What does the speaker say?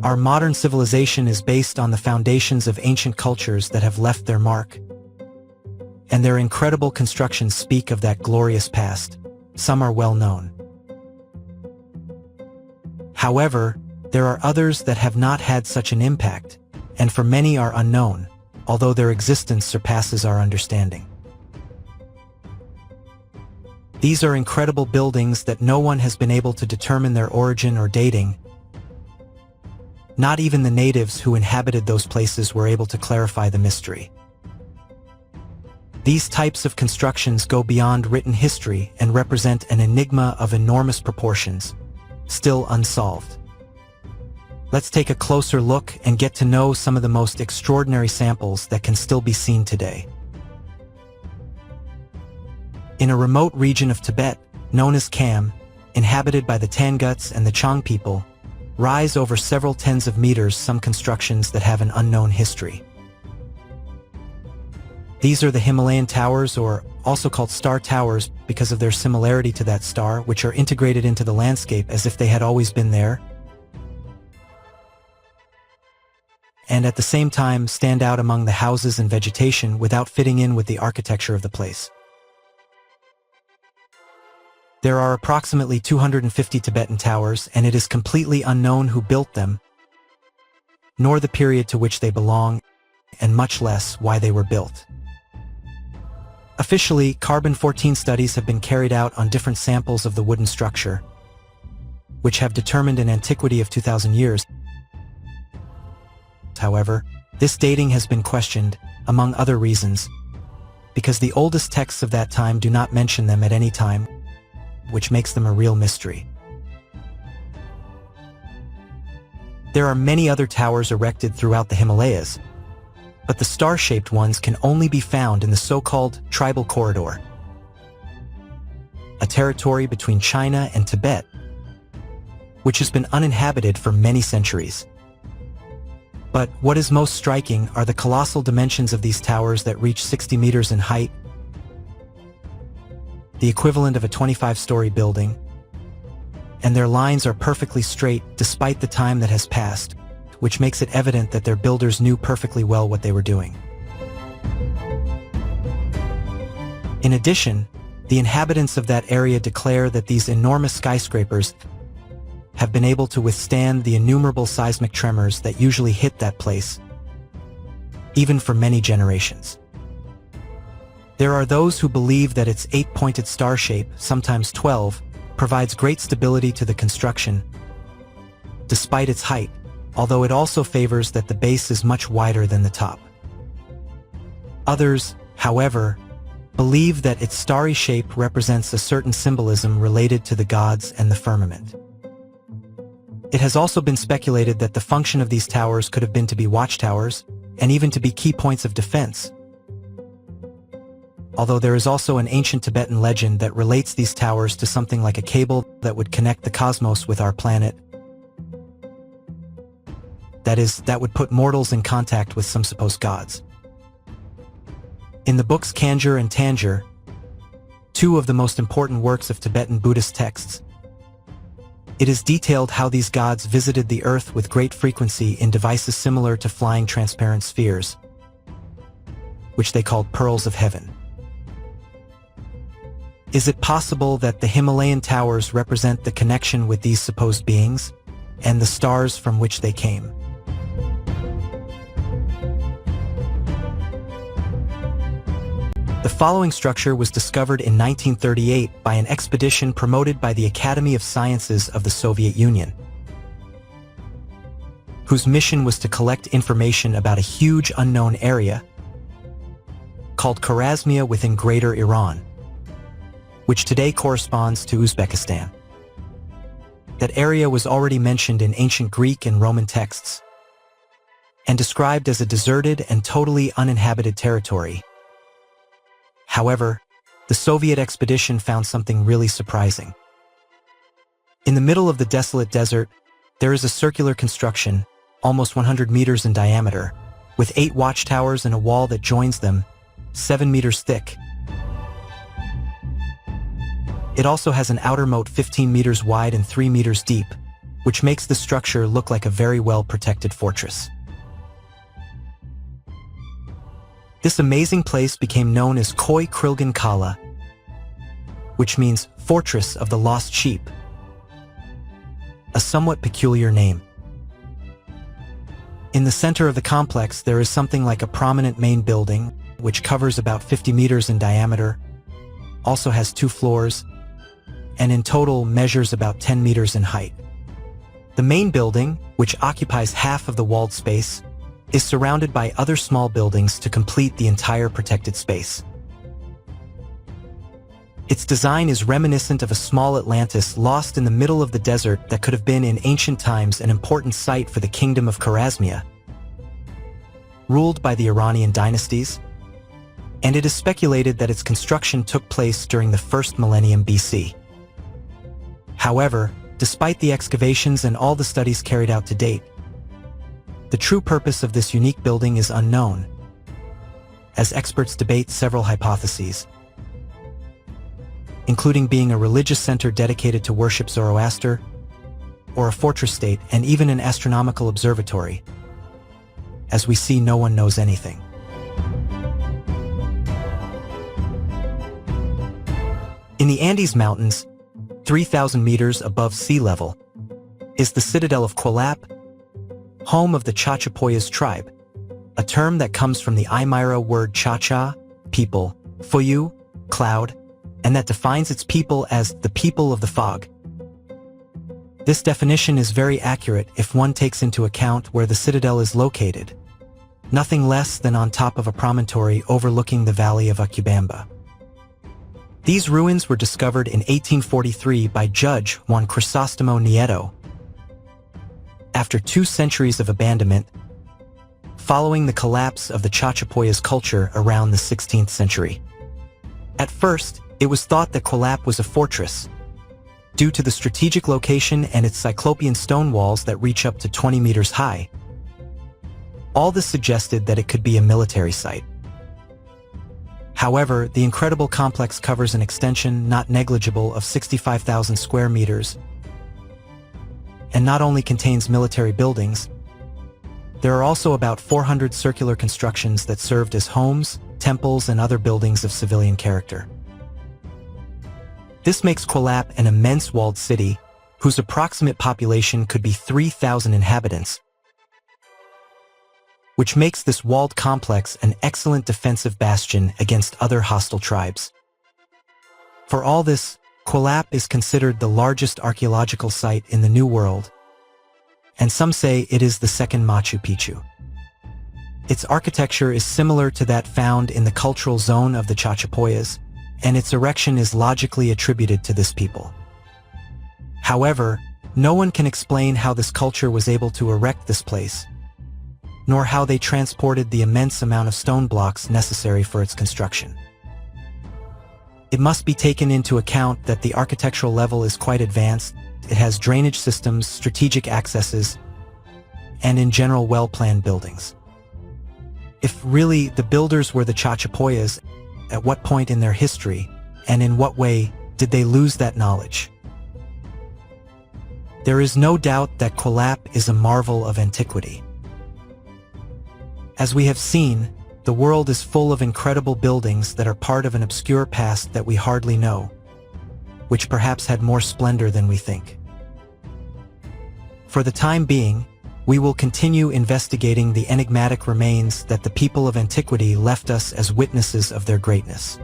Our modern civilization is based on the foundations of ancient cultures that have left their mark, and their incredible constructions speak of that glorious past. Some are well known. However, there are others that have not had such an impact, and for many are unknown, although their existence surpasses our understanding. These are incredible buildings that no one has been able to determine their origin or dating. Not even the natives who inhabited those places were able to clarify the mystery. These types of constructions go beyond written history and represent an enigma of enormous proportions, still unsolved. Let's take a closer look and get to know some of the most extraordinary samples that can still be seen today. In a remote region of Tibet, known as Kham, inhabited by the Tanguts and the Chang people, rise over several tens of meters some constructions that have an unknown history. These are the Himalayan towers, or also called star towers because of their similarity to that star, which are integrated into the landscape as if they had always been there, and at the same time stand out among the houses and vegetation without fitting in with the architecture of the place. There are approximately 250 Tibetan towers, and it is completely unknown who built them, nor the period to which they belong, and much less why they were built. Officially, carbon-14 studies have been carried out on different samples of the wooden structure, which have determined an antiquity of 2,000 years. However, this dating has been questioned, among other reasons, because the oldest texts of that time do not mention them at any time, which makes them a real mystery. There are many other towers erected throughout the Himalayas, but the star-shaped ones can only be found in the so-called tribal corridor, a territory between China and Tibet, which has been uninhabited for many centuries. But what is most striking are the colossal dimensions of these towers that reach 60 meters in height, the equivalent of a 25-story building, and their lines are perfectly straight despite the time that has passed, which makes it evident that their builders knew perfectly well what they were doing. In addition, the inhabitants of that area declare that these enormous skyscrapers have been able to withstand the innumerable seismic tremors that usually hit that place, even for many generations. There are those who believe that its 8-pointed star shape, sometimes 12, provides great stability to the construction, despite its height, although it also favors that the base is much wider than the top. Others, however, believe that its starry shape represents a certain symbolism related to the gods and the firmament. It has also been speculated that the function of these towers could have been to be watchtowers, and even to be key points of defense, although there is also an ancient Tibetan legend that relates these towers to something like a cable that would connect the cosmos with our planet. That is, that would put mortals in contact with some supposed gods. In the books Kanjur and Tanjur, two of the most important works of Tibetan Buddhist texts, it is detailed how these gods visited the earth with great frequency in devices similar to flying transparent spheres, which they called pearls of heaven. Is it possible that the Himalayan towers represent the connection with these supposed beings, and the stars from which they came? The following structure was discovered in 1938 by an expedition promoted by the Academy of Sciences of the Soviet Union, whose mission was to collect information about a huge unknown area called Khwarezmia within Greater Iran, which today corresponds to Uzbekistan. That area was already mentioned in ancient Greek and Roman texts, and described as a deserted and totally uninhabited territory. However, the Soviet expedition found something really surprising. In the middle of the desolate desert, there is a circular construction, almost 100 meters in diameter, with 8 watchtowers and a wall that joins them, 7 meters thick. It also has an outer moat 15 meters wide and 3 meters deep, which makes the structure look like a very well-protected fortress. This amazing place became known as Koi Krilgan Kala, which means Fortress of the Lost Sheep, a somewhat peculiar name. In the center of the complex, there is something like a prominent main building, which covers about 50 meters in diameter, also has 2 floors, and in total measures about 10 meters in height. The main building, which occupies half of the walled space, is surrounded by other small buildings to complete the entire protected space. Its design is reminiscent of a small Atlantis lost in the middle of the desert that could have been in ancient times an important site for the kingdom of Khwarezmia, ruled by the Iranian dynasties, and it is speculated that its construction took place during the 1st millennium BC. However, despite the excavations and all the studies carried out to date, the true purpose of this unique building is unknown, as experts debate several hypotheses, including being a religious center dedicated to worship Zoroaster, or a fortress state, and even an astronomical observatory. As we see, no one knows anything. In the Andes Mountains, 3,000 meters above sea level, is the citadel of Quilap, home of the Chachapoyas tribe, a term that comes from the Aymara word Chacha, people, Fuyu, cloud, and that defines its people as the people of the fog. This definition is very accurate if one takes into account where the citadel is located, nothing less than on top of a promontory overlooking the valley of Acubamba. These ruins were discovered in 1843 by Judge Juan Crisostomo Nieto, after 2 centuries of abandonment, following the collapse of the Chachapoyas culture around the 16th century. At first, it was thought that Quilap was a fortress, due to the strategic location and its cyclopean stone walls that reach up to 20 meters high. All this suggested that it could be a military site. However, the incredible complex covers an extension not negligible of 65,000 square meters, and not only contains military buildings, there are also about 400 circular constructions that served as homes, temples, and other buildings of civilian character. This makes Quilap an immense walled city, whose approximate population could be 3,000 inhabitants, which makes this walled complex an excellent defensive bastion against other hostile tribes. For all this, Quilap is considered the largest archaeological site in the New World, and some say it is the second Machu Picchu. Its architecture is similar to that found in the cultural zone of the Chachapoyas, and its erection is logically attributed to this people. However, no one can explain how this culture was able to erect this place, nor how they transported the immense amount of stone blocks necessary for its construction. It must be taken into account that the architectural level is quite advanced. It has drainage systems, strategic accesses, and in general well-planned buildings. If really the builders were the Chachapoyas, at what point in their history, and in what way, did they lose that knowledge? There is no doubt that Quilap is a marvel of antiquity. As we have seen, the world is full of incredible buildings that are part of an obscure past that we hardly know, which perhaps had more splendor than we think. For the time being, we will continue investigating the enigmatic remains that the people of antiquity left us as witnesses of their greatness.